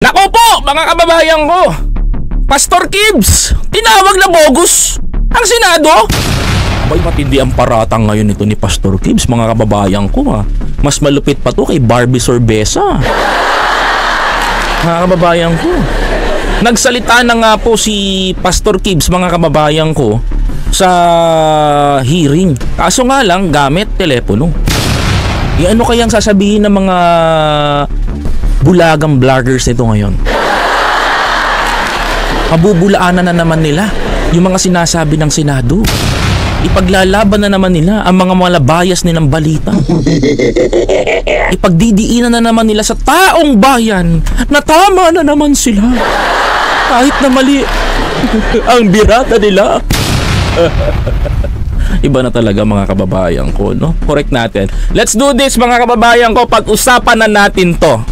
Nako po, mga kababayan ko, Pastor Kibs, tinawag na bogus ang Senado. Abay, matindi ang paratang ngayon nito ni Pastor Kibs, mga kababayan ko ha. Mas malupit pa to kay Barbie Sorbesa. Mga kababayan ko, nagsalita na nga po si Pastor Kibs, mga kababayan ko, sa hearing. Kaso nga lang, gamit telepono. Ano kayang sasabihin ng mga bulagang vloggers nito ngayon? Mabubulaanan na naman nila yung mga sinasabi ng Senado. Ipaglalaban na naman nila ang mga bias nilang balita. Ipagdidiinan na naman nila sa taong bayan na tama na naman sila. Kahit na mali ang birata nila. Iba na talaga, mga kababayan ko, no? Correct natin. Let's do this, mga kababayan ko. Pag-usapan na natin to.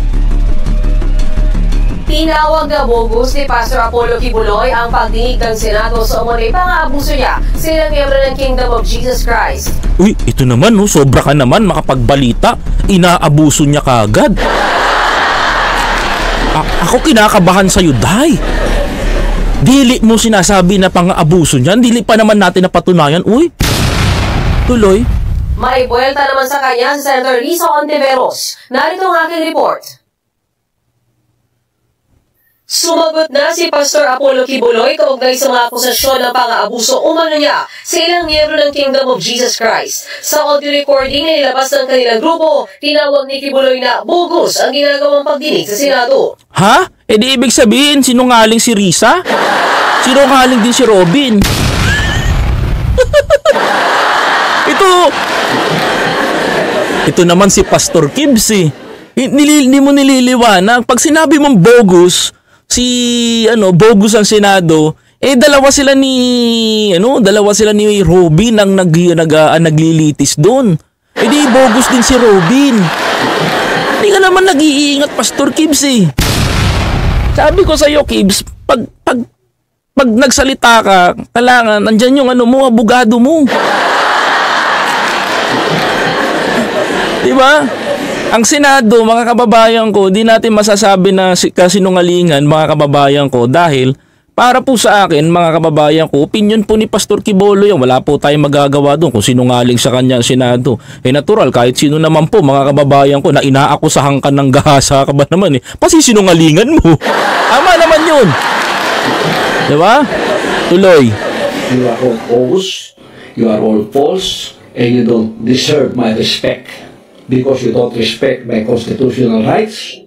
Tinawag na bogus ni Pastor Apollo Kibuloy ang pagdinig ng Senado sa umunay pang-aabuso niya sa ilang miyembro ng Kingdom of Jesus Christ. Uy, ito naman, no? Sobra ka naman makapagbalita. Inaabuso niya kaagad. Ako kinakabahan sa'yo, Day. Dili mo sinasabi na pang-aabuso niyan. Dili pa naman natin napatunayan. Uy, tuloy. May buwelta naman sa kanya si Senator Risa Hontiveros. Narito ang aking report. Sumagot na si Pastor Apollo Kibuloy kaugnay sa mga akusasyon ng pang-aabuso umano niya sa ilang miyembro ng Kingdom of Jesus Christ. Sa audio recording na nilabas ng kanilang grupo, tinawag ni Kibuloy na bogus ang ginagawang pagdinig sa Senado. Ha? E di ibig sabihin, sinungaling si Risa? Sinungaling din si Robin? Ito naman si Pastor Kibs eh. Hindi mo nililiwanag. Pag sinabi mong bogus, bogus ang Senado, dalawa sila ni Robin ang naglilitis doon. Di bogus din si Robin. Hindi ka naman nag-iingat, Pastor Kibs eh. Sabi ko sa iyo, Kibs, pag nagsalita ka, kailangan nandiyan yung abogado mo. Diba? Ang Senado, mga kababayan ko, di natin masasabi na kasinungalingan, mga kababayan ko, dahil para po sa akin, mga kababayan ko, opinion po ni Pastor Kibuloy yan. Wala po tayong magagawa doon kung sinungaling sa kanya ang Senado. Natural, kahit sino naman po, mga kababayan ko, na inaakusahan ka ng gahasa ka ba naman eh. Pasisinungalingan mo. Tama naman yun. Diba? Tuloy. You are all bogus, you are all false, and you don't deserve my respect because you don't respect my constitutional rights.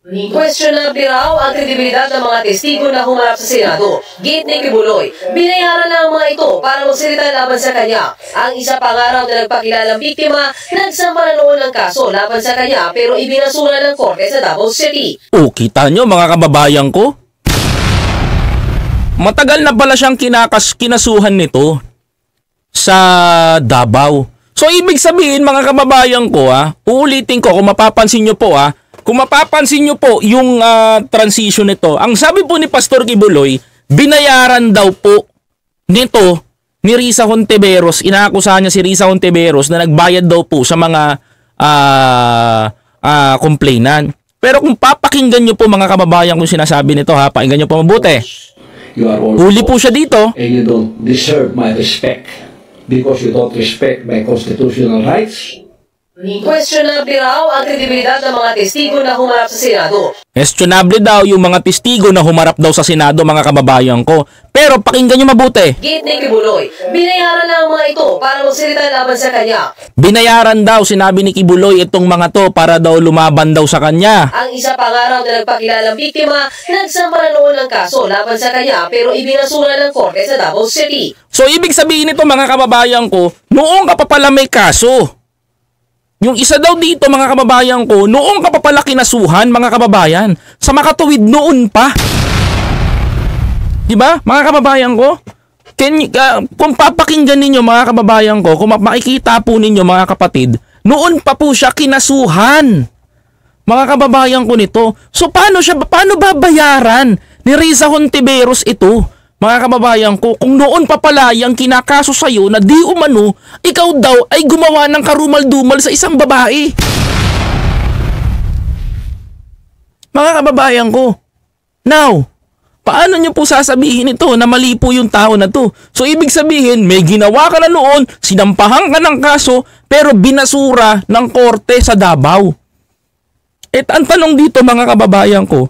Questionable raw ang kredibilidad ng mga testigo na humarap sa Senado. Gate ni Kibuloy, binayaran na ang mga ito para magsalita laban sa kanya. Ang isa pa nga raw na nagpakilalang biktima, nagsampa na noon ng kaso laban sa kanya pero ibinasura ng korte sa Davao City. Kita nyo, mga kababayan ko? Matagal na pala siyang kinasuhan nito sa Davao. So ibig sabihin, mga kababayan ko, uulitin ko kung mapapansin nyo po, kung mapapansin nyo po yung transition nito, ang sabi po ni Pastor Kibuloy, binayaran daw po nito ni Risa Hontiveros, inaakusahan niya si Risa Hontiveros na nagbayad daw po sa mga complainant. Pero kung papakinggan nyo po, mga kababayan, kung sinasabi nito, pakinggan nyo po mabuti. Huli po siya dito. And you don't deserve my respect because you don't respect my constitutional rights. Questionable raw ang kredibilidad ng mga testigo na humarap sa Senado. Questionable daw yung mga testigo na humarap daw sa Senado, mga kababayan ko. Pero pakinggan nyo mabuti. Gate ni Kibuloy, binayaran na ang mga ito para magsalita laban sa kanya. Binayaran daw, sinabi ni Kibuloy, itong mga to para daw lumaban daw sa kanya. Ang isa pa nga raw na nagpakilalang biktima, nagsampa na noon ng kaso laban sa kanya pero ibinasura ng korte sa Davao City. So ibig sabihin nito, mga kababayan ko, noong ka pa pala may kaso. Yung isa daw dito, mga kababayan ko, noong ka pa pala kinasuhan, mga kababayan, sa makatuwid noon pa. Diba, mga kababayan ko? Kung papakinggan ninyo, mga kababayan ko, kung makikita po ninyo, mga kapatid, noon pa po siya kinasuhan. Mga kababayan ko nito. So paano babayaran ni Risa Hontiveros ito? Mga kababayan ko, kung noon pa pala yung kinakaso sa'yo na di umano, ikaw daw ay gumawa ng karumal-dumal sa isang babae. Mga kababayan ko, Now, paano nyo po sasabihin ito na mali po yung tao na to? So, ibig sabihin, may ginawa ka na noon, sinampahan ka ng kaso, pero binasura ng korte sa Davao. At ang tanong dito mga kababayan ko,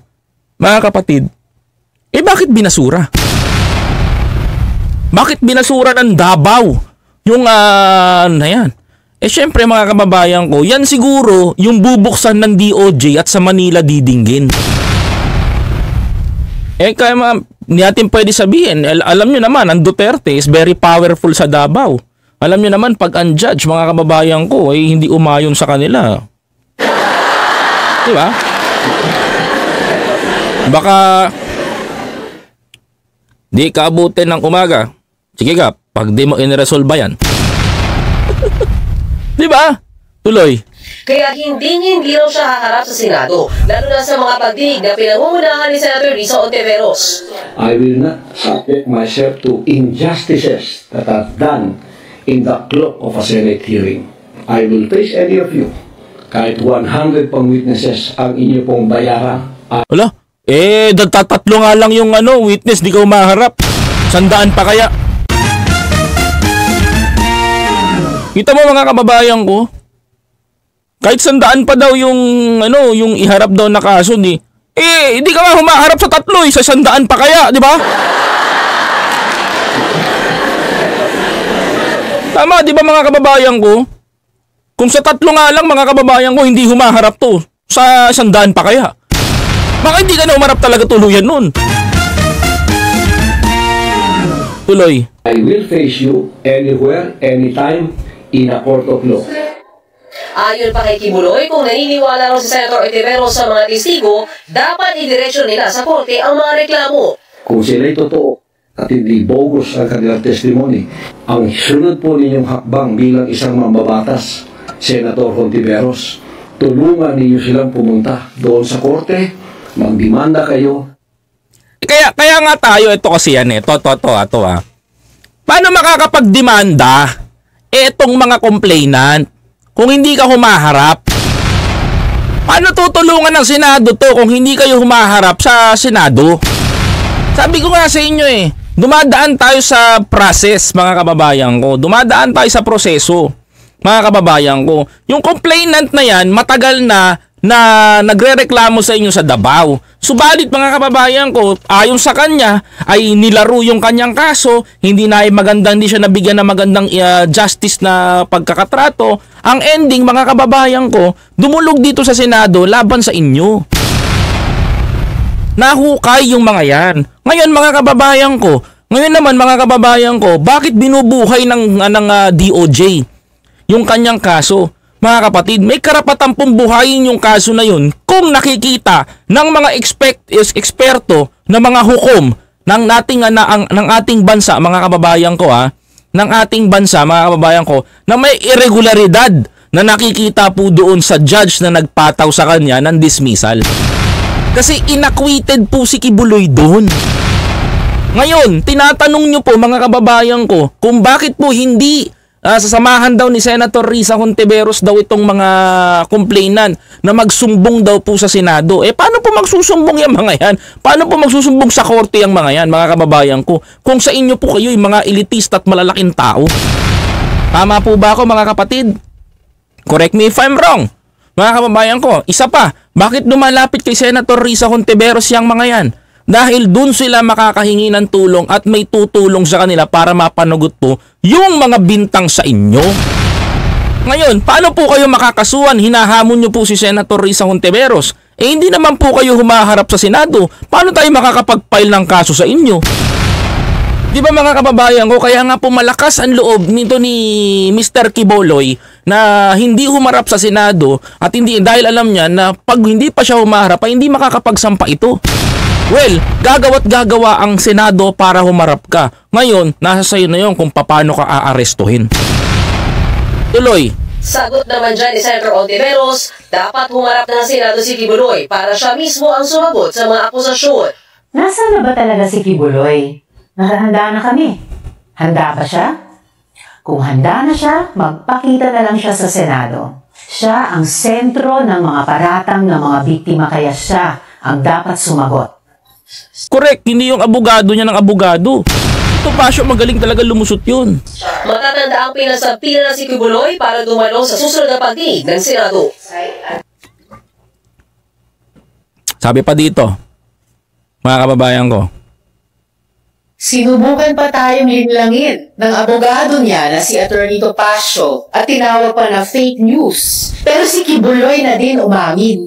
mga kapatid, bakit binasura? Bakit binasura ng Davao yung na yan? Syempre mga kababayan ko, yan siguro yung bubuksan ng DOJ at sa Manila didinggin. Kaya hindi natin pwede sabihin, alam nyo naman, ang Duterte is very powerful sa Davao. Alam nyo naman, pag ang judge, mga kababayan ko, hindi umayon sa kanila. Diba? Baka di ka abutin ng umaga. Sige ka, pag di mo iniresolve yan. Diba? Tuloy. Kaya hindi raw siya haharap sa Senado, lalo na sa mga pagdinig na pinangungunahan ni Senator Risa Hontiveros. I will not subject myself to injustices that are done in the cloak of a Senate hearing. I will face any of you. Kahit 100 pang witnesses ang inyo pong bayaran. Wala. Tatlo nga lang yung witness, di ka umaharap. 100 pa kaya. Kita mo mga kababayan ko, kahit 100 pa daw yung yung iharap daw na kaso hindi ka nga humaharap sa 3, sa 100 pa kaya, di ba? Tama, di ba mga kababayan ko? Kung sa 3 nga lang mga kababayan ko hindi humaharap to, sa 100 pa kaya. Baka hindi ka na umarap talaga tuluyan nun. Tuloy. I will face you anywhere, anytime, in a court of law. Ayon pa kay Kibuloy, kung naniniwala raw si Senator Hontiveros sa mga testigo, dapat idiretso nila sa korte ang mga reklamo. Kung sila'y totoo at hindi bogus ang kanilang testimony, ang sunod po ninyong hakbang bilang isang mambabatas, Senator Hontiveros, tulungan ninyo silang pumunta doon sa korte, magdemanda kayo. Kaya nga tayo, ito kasi yan Paano makakapagdemanda etong mga complainant kung hindi ka humaharap? Paano tutulungan ng Senado to kung hindi kayo humaharap sa Senado? Sabi ko nga sa inyo dumadaan tayo sa process mga kababayan ko. Dumadaan tayo sa proseso mga kababayan ko. Yung complainant na yan matagal na nagrereklamo sa inyo sa Davao. Subalit mga kababayan ko, ayon sa kanya ay nilaro yung kanyang kaso, hindi siya nabigyan ng magandang justice na pagkakatrato. Ang ending mga kababayan ko, dumulog dito sa Senado laban sa inyo. Nahukay yung mga yan. Ngayon mga kababayan ko, bakit binubuhay ng DOJ yung kanyang kaso? Mga kapatid, may karapatan pong buhayin yung kaso na yun kung nakikita ng mga eksperto na mga hukom ng ating bansa, mga kababayan ko ng ating bansa, mga kababayan ko, na may irregularidad na nakikita po doon sa judge na nagpataw sa kanya ng dismissal. Kasi inacquitted po si Kibuloy doon. Ngayon, tinatanong nyo po mga kababayan ko kung bakit po hindi sasamahan daw ni Senator Risa Hontiveros daw itong mga complainant na magsumbong daw po sa Senado. Paano po magsusumbong yung mga yan? Paano po magsusumbong sa korte yung mga yan, mga kababayan ko? Kung sa inyo po kayo yung mga elitist at malalaking tao. Tama po ba ako mga kapatid? Correct me if I'm wrong. Mga kababayan ko, isa pa, bakit lumalapit kay Senator Risa Hontiveros yung mga yan? Dahil dun sila makakahingi ng tulong at may tutulong sa kanila para mapanagot po yung mga bintang sa inyo. Ngayon, paano po kayo makakasuhan? Hinahamon nyo po si Senator Risa Hontiveros. Hindi naman po kayo humaharap sa Senado. Paano tayo makakapag-file ng kaso sa inyo? Di ba mga kababayan ko, kaya nga po malakas ang loob nito ni Mr. Kibuloy na hindi humarap sa Senado at hindi dahil alam niya na pag hindi pa siya humaharap ay hindi makakapagsampa ito. Well, gagawa't-gagawa ang Senado para humarap ka. Ngayon, nasa sayo na yun kung paano ka aarestuhin. Tuloy. Sagot naman dyan ni Senator Hontiveros, dapat humarap na sa Senado si Kibuloy para siya mismo ang sumagot sa mga akusasyon. Nasaan na ba talaga si Kibuloy? Nakahanda na kami. Handa ba siya? Kung handa na siya, magpakita na lang siya sa Senado. Siya ang sentro ng mga paratang ng mga biktima kaya siya ang dapat sumagot. Correct, hindi yung abogado niya ng abogado. Topacio, magaling talaga lumusot yun. Matatanda ang pinasampila na si Kibuloy para dumalo sa susunod na pagdinig ng Senado. Sabi pa dito, mga kababayan ko, sinubukan pa tayong linlangin ng abogado niya na si Attorney Topacio at tinawag pa na fake news. Pero si Kibuloy na din umamin.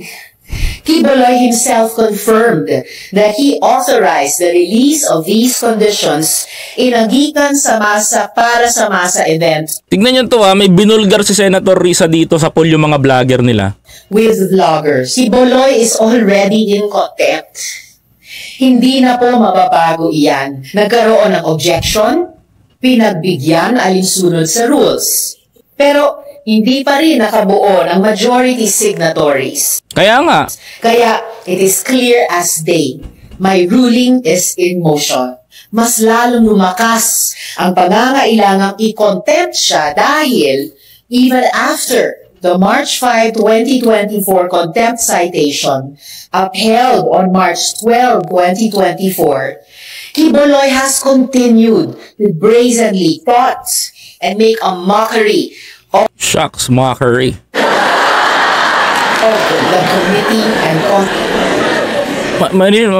Kibuloy himself confirmed that he authorized the release of these conditions in a gikan sa masa para sa masa event. Tignan nyo to may binulgar si Senator Risa dito sa poll yung mga vlogger nila. With vloggers, Kibuloy is already in contempt. Hindi na po mababago iyan. Nagkaroon ng objection, pinagbigyan alinsunod sa rules. Pero hindi pa rin nakabuo ng majority signatories. Kaya nga. Kaya it is clear as day. My ruling is in motion. Mas lalong lumakas ang pangangailangang i-contempt siya dahil even after the March 5, 2024 contempt citation upheld on March 12, 2024, Kibuloy has continued to brazenly plot and make a mockery Shucks, mockery. of the committee and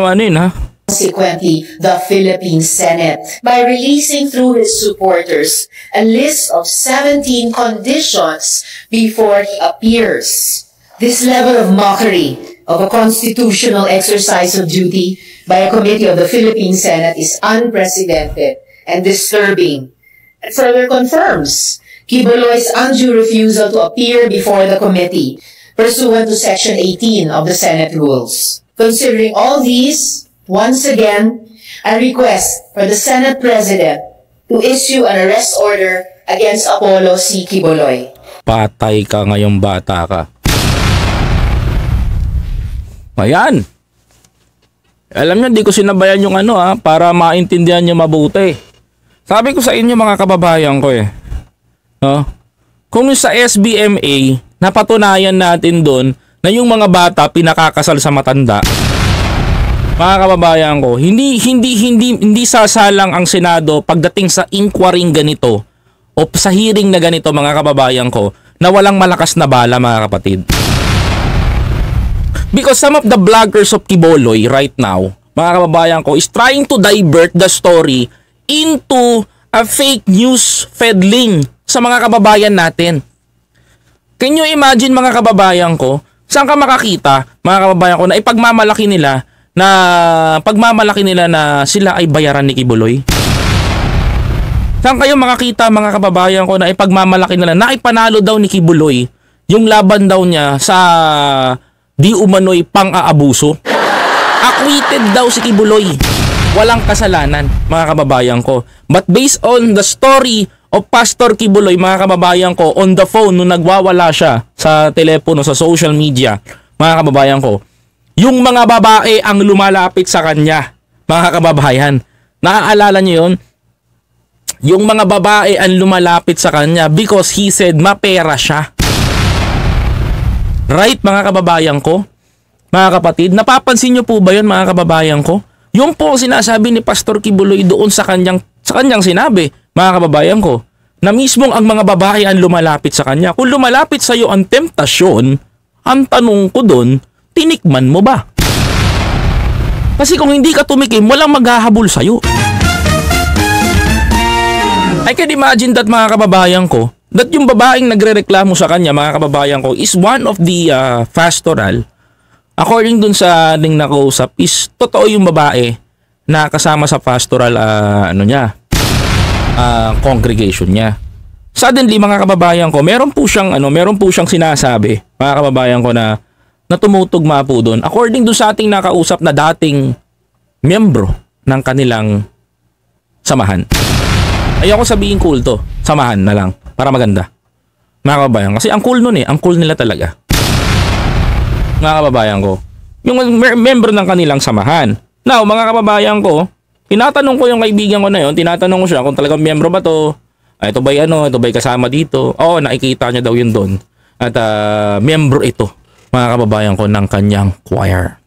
Manin, ha? consequently the Philippine Senate by releasing through his supporters a list of 17 conditions before he appears. This level of mockery of a constitutional exercise of duty by a committee of the Philippine Senate is unprecedented and disturbing. It further confirms Kibuloy's undue refusal to appear before the committee pursuant to Section 18 of the Senate Rules. Considering all these, once again, I request for the Senate President to issue an arrest order against Apollo C. Kibuloy. Patay ka ngayong bata ka. Ayan. Alam niyo, di ko sinabayan yung para maintindihan niyo mabuti. Sabi ko sa inyo mga kababayan ko kung sa SBMA, napatunayan natin doon na yung mga bata pinakakasal sa matanda. Mga kababayan ko, hindi sasalang ang Senado pagdating sa inquiring ganito o sa hearing na ganito mga kababayan ko na walang malakas na bala mga kapatid. Because some of the bloggers of Kibuloy right now, mga kababayan ko, is trying to divert the story into a fake news peddling sa mga kababayan natin. Can you imagine mga kababayan ko, saan ka makakita mga kababayan ko na ipagmamalaki nila na sila ay bayaran ni Kibuloy? Saan kayo makakita mga kababayan ko na ipagmamalaki nila na ipanalo daw ni Kibuloy yung laban daw niya sa di umano'y pang-aabuso? Acquitted daw si Kibuloy. Walang kasalanan mga kababayan ko. But based on the story of Pastor Kibuloy mga kababayan ko on the phone nung nagwawala siya sa telepono sa social media mga kababayan ko, yung mga babae ang lumalapit sa kanya mga kababayan. Naaalala niyo yun? Yung mga babae ang lumalapit sa kanya because he said mapera siya. Right mga kababayan ko? Mga kapatid, napapansin niyo po ba yun mga kababayan ko? Yung po sinasabi ni Pastor Kibuloy doon sa kanyang sinabi, mga kababayan ko, na mismong ang mga babae ang lumalapit sa kanya. Kung lumalapit sa iyo ang temptasyon, ang tanong ko doon, tinikman mo ba? Kasi kung hindi ka tumikim, walang maghahabol sa iyo. I can imagine that mga kababayan ko, that yung babaeng nagrereklamo sa kanya, mga kababayan ko, is one of the pastoral. According dun sa ating nakausap, is totoo yung babae na kasama sa pastoral congregation niya. Suddenly mga kababayan ko, meron po siyang sinasabi, mga kababayan ko na tumutugma po doon. According dun sa ating nakausap na dating miyembro ng kanilang samahan. Ayoko sabihin cool to, samahan na lang para maganda. Mga kababayan, kasi ang cool nun ang cool nila talaga. Mga kababayan ko, yung member ng kanilang samahan. Now, mga kababayan ko, tinatanong ko yung kaibigan ko na yun, tinatanong ko siya kung talagang miyembro ba to, ito ba'y ito ba'y kasama dito. Oo, nakikita niya daw yun doon. At miyembro ito, mga kababayan ko, ng kanyang choir.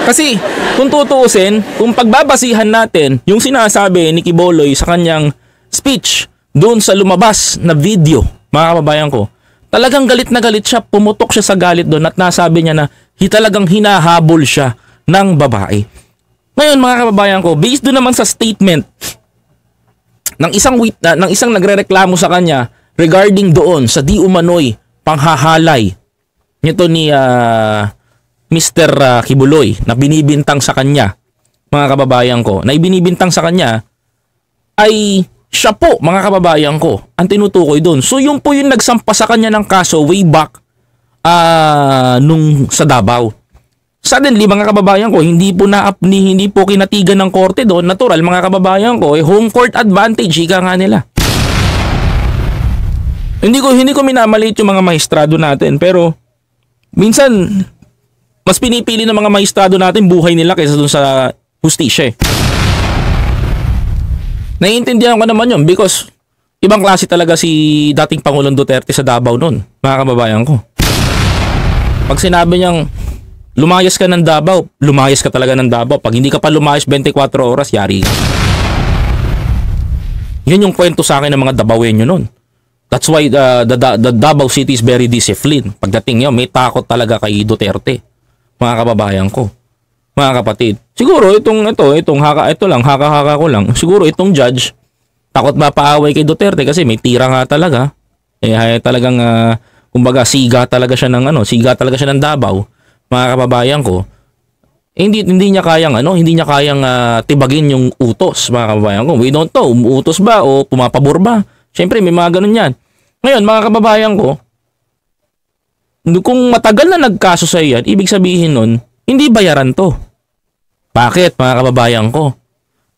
Kasi kung tutuusin, kung pagbabasihan natin yung sinasabi ni Quiboloy sa kanyang speech doon sa lumabas na video, mga kababayan ko, talagang galit na galit siya, pumutok siya sa galit doon at nasabi niya na talagang hinahabol siya ng babae. Ngayon mga kababayan ko, based doon naman sa statement ng isang nagrereklamo sa kanya regarding doon sa di umano'y panghahalay nito ni Mr. Quiboloy na binibintang sa kanya, mga kababayan ko, na ibinibintang sa kanya ay siya po, mga kababayan ko, ang tinutukoy doon. So yun po yung nagsampa sa kanya ng kaso way back nung sa Davao. Suddenly mga kababayan ko, hindi po kinatigan ng korte doon. Natural mga kababayan ko, home court advantage ika nga nila. Hindi ko minamaliit yung mga maestrado natin, pero minsan mas pinipili ng mga maestrado natin buhay nila kaysa dun sa hustisya. Naiintindihan ko naman yun because ibang klase talaga si dating Pangulong Duterte sa Davao noon, mga kababayan ko. Pag sinabi niyang lumayas ka ng Davao, lumayas ka talaga ng Davao. Pag hindi ka pa lumayas 24 oras, yari ka. Yun yung kwento sa akin ng mga Davaoenyo noon. That's why the Davao City is very disciplined. Pagdating nyo, may takot talaga kay Duterte, mga kababayan ko, mga kapatid. Siguro haka-haka ko lang. Siguro itong judge takot mapaaway kay Duterte kasi may tira nga talaga. Talagang kumbaga siga talaga siya ng Davao, mga kababayan ko. Hindi niya kayang tibagin yung utos, mga kababayan ko. We don't know, umuutos ba o pumapabor ba? Syempre may mga ganun yan. Ngayon, mga kababayan ko, kung matagal na nagkaso sa iyan, ibig sabihin nun, hindi bayaran to. Bakit, mga kababayan ko?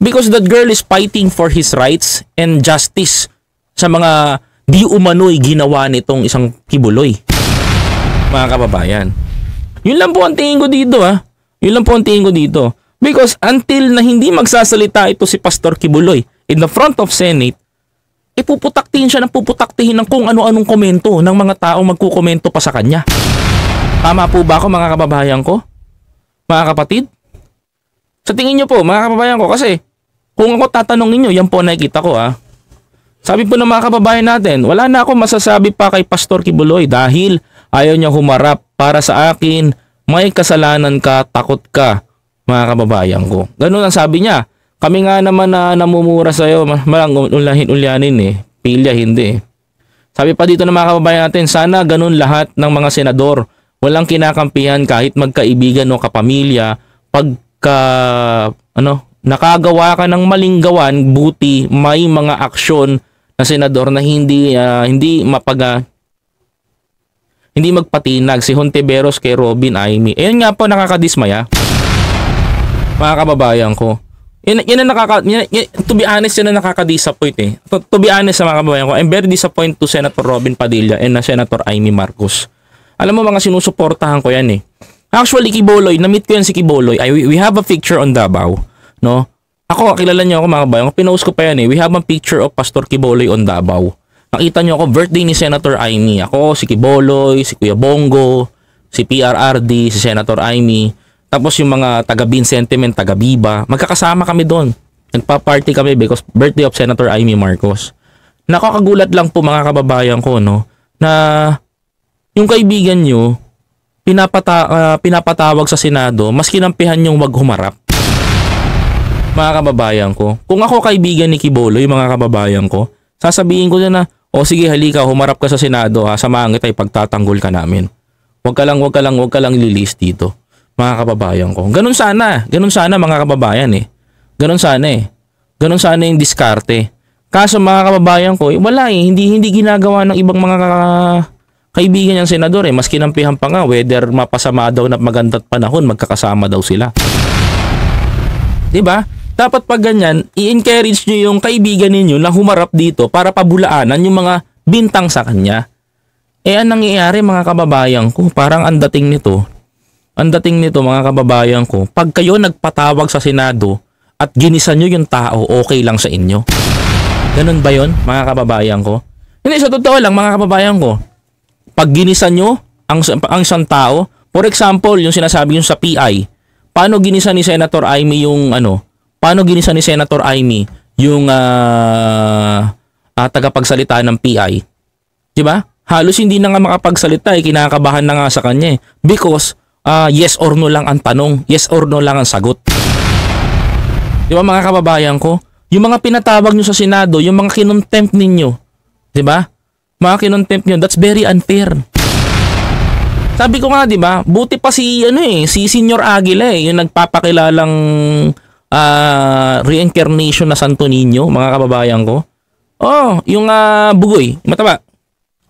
Because that girl is fighting for his rights and justice sa mga di umano'y ginawa nitong isang Quiboloy, mga kababayan. Yun lang po ang tingin ko dito, Yun lang po ang tingin ko dito. Because until na hindi magsasalita ito si Pastor Quiboloy in the front of Senate, puputaktihin siya ng kung ano-anong komento ng mga taong magkukomento pa sa kanya. Tama po ba ako, mga kababayan ko? Mga kapatid? Sa tingin nyo po, mga kababayan ko, kasi kung ako tatanungin nyo, yan po nakikita ko Sabi po ng mga kababayan natin, wala na ako masasabi pa kay Pastor Quiboloy dahil ayaw niya humarap. Para sa akin, may kasalanan ka, takot ka, mga kababayan ko. Ganun ang sabi niya. Kami nga naman na namumura sa'yo, malang ulyanin pilya hindi. Sabi pa dito ng mga kababayan natin, sana ganun lahat ng mga senador. Walang kinakampihan kahit magkaibigan o kapamilya. Pagka nakagawa ka ng maling gawan, buti may mga aksyon na senador na hindi magpatinag. Si Hontiveros kay Robin Aimee. Ayun nga po nakakadismaya, mga kababayan ko. To be honest, yan ang nakaka-disappoint To be honest, mga kababayan ko, I'm very disappointed to Senator Robin Padilla and Senator Aimee Marcos. Alam mo, mga sinusuportahan ko yan Actually, Quiboloy, na-meet ko yan si Quiboloy. We have a picture on Davao, no? Ako, kilala niyo ako, mga kababayan ko, pinost ko pa yan We have a picture of Pastor Quiboloy on Davao. Nakita niyo ako, birthday ni Senator Aimee. Ako, si Quiboloy, si Kuya Bongo, si PRRD, si Senator Aimee. Tapos yung mga taga-Bin Sentiment, taga-Biba, magkakasama kami doon. Nagpa-party kami because birthday of Senator Aimee Marcos. Nakakagulat lang po, mga kababayan ko, na yung kaibigan nyo, pinapatawag sa Senado, mas kinampihan yung wag humarap. Mga kababayan ko, kung ako kaibigan ni Quiboloy, mga kababayan ko, sasabihin ko na, sige halika, humarap ka sa Senado, samahan kita, ipagtatanggol ka namin. Wag ka lang lilis dito, mga kababayan ko. Ganun sana mga kababayan Ganun sana yung diskarte. Kaso mga kababayan ko, wala hindi ginagawa ng ibang mga kaibigan niyang senador mas kinampihan pa nga, whether mapasama daw na maganda't panahon, magkakasama daw sila. 'Di ba? Dapat pag ganyan, i-encourage niyo yung kaibigan ninyo na humarap dito para pabulaanan yung mga bintang sa kanya. Ang nangyayari, mga kababayan ko, parang ang dating nito mga kababayan ko, pag kayo nagpatawag sa Senado at ginisan nyo yung tao, okay lang sa inyo. Ganun ba yun, mga kababayan ko? Hindi, sa totoo lang, mga kababayan ko, pag ginisan nyo ang isang tao, for example, yung sinasabi nyo sa PI, paano ginisa ni Senator Amy yung paano ginisa ni Senator Amy yung tagapagsalita ng PI? 'Di ba? Halos hindi na nga makapagsalita, kinakabahan na nga sa kanya because yes or no lang ang tanong, yes or no lang ang sagot. 'Di ba mga kababayan ko? Yung mga pinatawag nyo sa Senado, yung mga kinontempt ninyo, 'di ba? Mga kinontempt nyo, that's very unfair. Sabi ko nga, 'di ba? Buti pa si si Senior Aguila yung nagpapakilalang reincarnation na Santo Niño, mga kababayan ko. Oh, yung bugoy, mataba.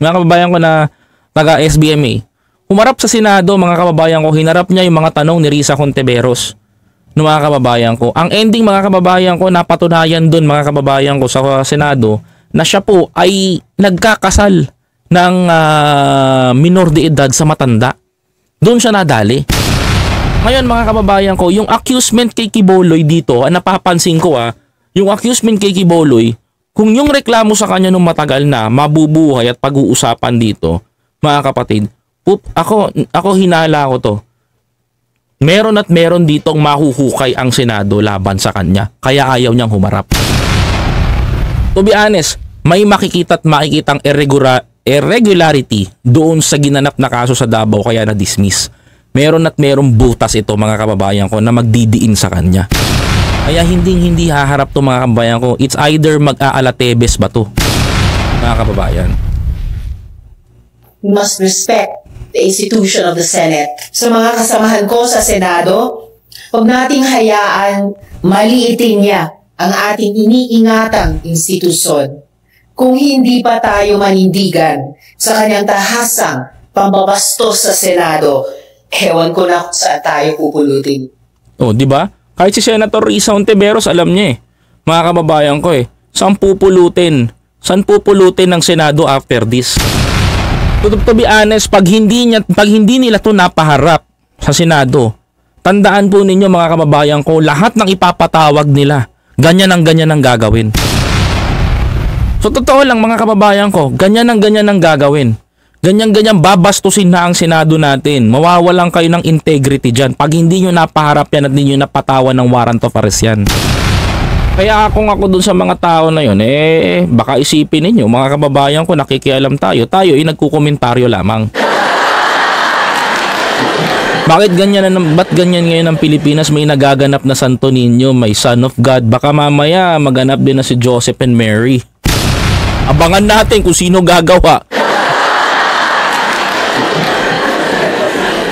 Mga kababayan ko na taga SBMA. Humarap sa Senado, mga kababayan ko, hinarap niya yung mga tanong ni Risa Contiveros. No, mga kababayan ko. Ang ending, mga kababayan ko, napatunayan doon, mga kababayan ko, sa Senado na siya po ay nagkakasal ng minor de edad sa matanda. Doon siya nadali. Ngayon, mga kababayan ko, yung accusement kay Quiboloy dito, napapansin ko yung accusement kay Quiboloy, kung yung reklamo sa kanya nung matagal na mabubuhay at pag-uusapan dito, mga kapatid, ako hinala ko to. Meron at meron ditong mahuhukay ang Senado laban sa kanya. Kaya ayaw niyang humarap. To be honest, may makikita at makikitang irregularity doon sa ginanap na kaso sa Davao kaya na-dismiss. Meron at merong butas ito, mga kababayan ko, na magdidiin sa kanya. Kaya hindi haharap to, mga kababayan ko. It's either mag-aalatebes ba to, mga kababayan. We must respect the institution of the Senate. Sa mga kasamahan ko sa Senado, huwag nating hayaan maliitin niya ang ating iniingatang institusyon. Kung hindi pa tayo manindigan sa kanyang tahasang pambabastos sa Senado, ewan ko na kung saan tayo pupulutin. Oh, di ba? Kahit si Senator Risa Contiveros, alam niya mga kababayan ko saan pupulutin? Saan pupulutin ng Senado after this? To be honest, pag hindi nila to napaharap sa Senado, tandaan po ninyo, mga kababayan ko, lahat ng ipapatawag nila, ganyan ang gagawin. So totoo lang, mga kababayan ko, ganyan ang gagawin. Ganyan babastusin na ang Senado natin. Mawawalan kayo ng integrity dyan pag hindi nyo napaharap yan at hindi nyo napatawan ng warrant of arrest yan. Kaya kung ako dun sa mga tao na yun, baka isipin ninyo, mga kababayan ko, nakikialam tayo ay nagkukomentaryo lamang. Ba't ganyan ngayon ang Pilipinas? May nagaganap na Santo Niño, may Son of God. Baka mamaya maganap din na si Joseph and Mary. Abangan natin kung sino gagawa.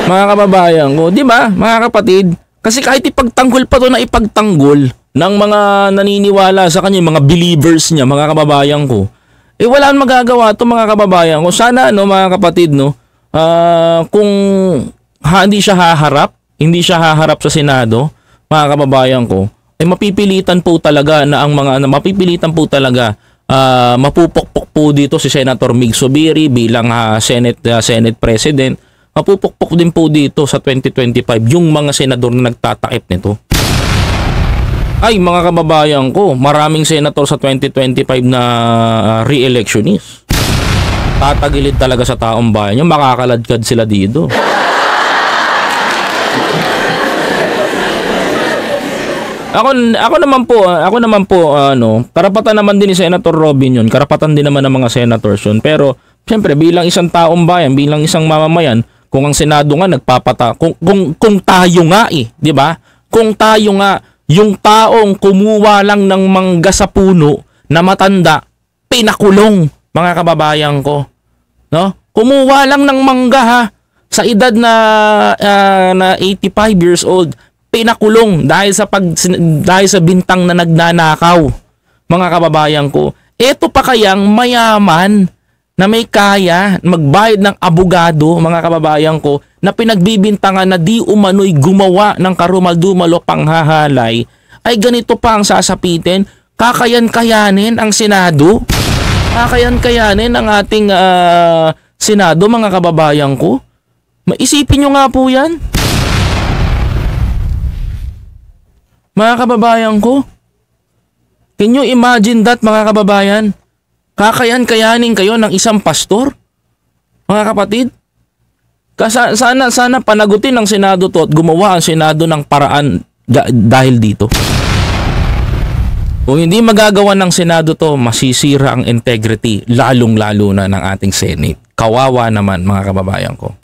Mga kababayan ko, di ba, mga kapatid? Kasi kahit ipagtanggol pa to na ipagtanggol ng mga naniniwala sa kanya, mga believers niya, mga kababayan ko, wala nang magagawa to, mga kababayan ko. Sana, mga kapatid, kung hindi siya haharap sa Senado, mga kababayan ko, mapipilitan po talaga mapupukpok po dito si Senator Mig Zubiri bilang Senate President. Mapupukpok din po dito sa 2025 yung mga senador na nagtatakip nito. Ay, mga kababayan ko, maraming senator sa 2025 na re-electionist. Tatagilid talaga sa taong bayan yung makakaladkad sila dito. Ako naman po karapatan naman din ni Senator Robin yun. Karapatan din naman ng mga senators yun. Pero siyempre bilang isang taong bayan, bilang isang mamamayan, kung ang Senado nga kung tayo nga di ba? Kung tayo nga yung taong kumuha lang ng mangga sa puno na matanda, pinakulong, mga kababayan ko. No? Kumuha lang ng mangga sa edad na 85 years old, pinakulong dahil sa bintang na nagnanakaw, mga kababayan ko. Ito pa kayang mayaman na may kaya magbayad ng abogado, mga kababayan ko, na pinagbibintangan na di umano'y gumawa ng karumal-dumalo panghahalay, ay ganito pa ang sasapitin? Kakayan-kayanin ang Senado? Kakayan-kayanin ang ating Senado, mga kababayan ko? Maisipin nyo nga po yan. Mga kababayan ko, can you imagine that, mga kababayan? Kakayan-kayanin kayo ng isang pastor? Mga kapatid? Sana panagutin ng Senado to at gumawa ang Senado ng paraan dahil dito. Kung hindi magagawa ng Senado to, masisira ang integrity, lalong-lalo na ng ating Senate. Kawawa naman, mga kababayan ko.